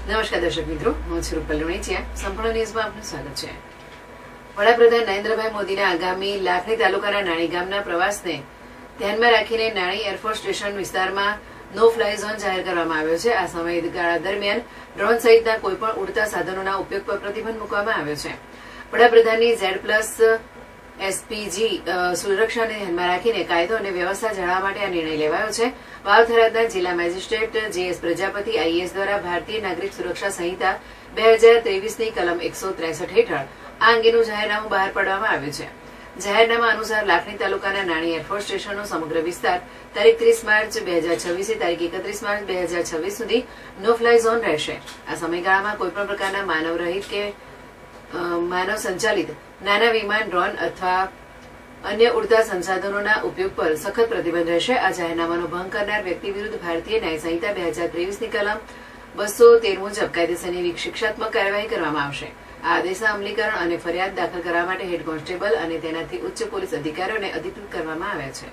નમસ્કાર દર્શક મિત્રો, હું છું રૂપલ લુણીચિયા. સંપૂર્ણ ન્યૂઝમાં આપનું સ્વાગત છે. વડાપ્રધાન નરેન્દ્રભાઈ મોદીના આગામી લાખણી તાલુકાના નાણી ગામના પ્રવાસને ધ્યાનમાં રાખીને નાણી એરફોર્સ સ્ટેશન વિસ્તારમાં નો ફ્લાય ઝોન જાહેર કરવામાં આવ્યો છે. આ સમયગાળા દરમિયાન ડ્રોન સહિતના કોઈપણ ઉડતા સાધનોના ઉપયોગ પર પ્રતિબંધ મૂકવામાં આવ્યો છે. વડાપ્રધાનની Z+SPG સુરક્ષાને ધ્યાનમાં રાખીને કાયદો અને વ્યવસ્થા જાળવવા માટે આ નિર્ણય લેવાયો છે. વાવ થરાદના જિલ્લા મેજિસ્ટ્રેટ JS પ્રજાપતિ IAS દ્વારા ભારતીય નાગરિક સુરક્ષા સંહિતા 2023ની કલમ 163 હેઠળ આ અંગેનું જાહેરનામું બહાર પાડવામાં આવ્યું છે. જાહેરનામા અનુસાર લાખણી તાલુકાના નાણી એરફોર્સ સ્ટેશનનો સમગ્ર વિસ્તાર તારીખ 30 માર્ચ 2026 થી તારીખ 31 માર્ચ 2026 સુધી નો ફ્લાય ઝોન રહેશે. આ સમયગાળામાં કોઈપણ પ્રકારના માનવ રહિત કે માનવ સંચાલિત નાના વિમાન, ડ્રોન અથવા અન્ય ઉડતા સંસાધનોના ઉપયોગ પર સખત પ્રતિબંધ રહેશે. આ જાહેરનામાનો ભંગ કરનાર વ્યક્તિ વિરુદ્ધ ભારતીય ન્યાય સંહિતા 2023ની કલમ 213 મુજબ કાયદેસરની શિક્ષાત્મક કાર્યવાહી કરવામાં આવશે. આ આદેશના અમલીકરણ અને ફરિયાદ દાખલ કરવા માટે હેડ કોન્સ્ટેબલ અને તેનાથી ઉચ્ચ પોલીસ અધિકારીઓને અધિકૃત કરવામાં આવ્યા છે.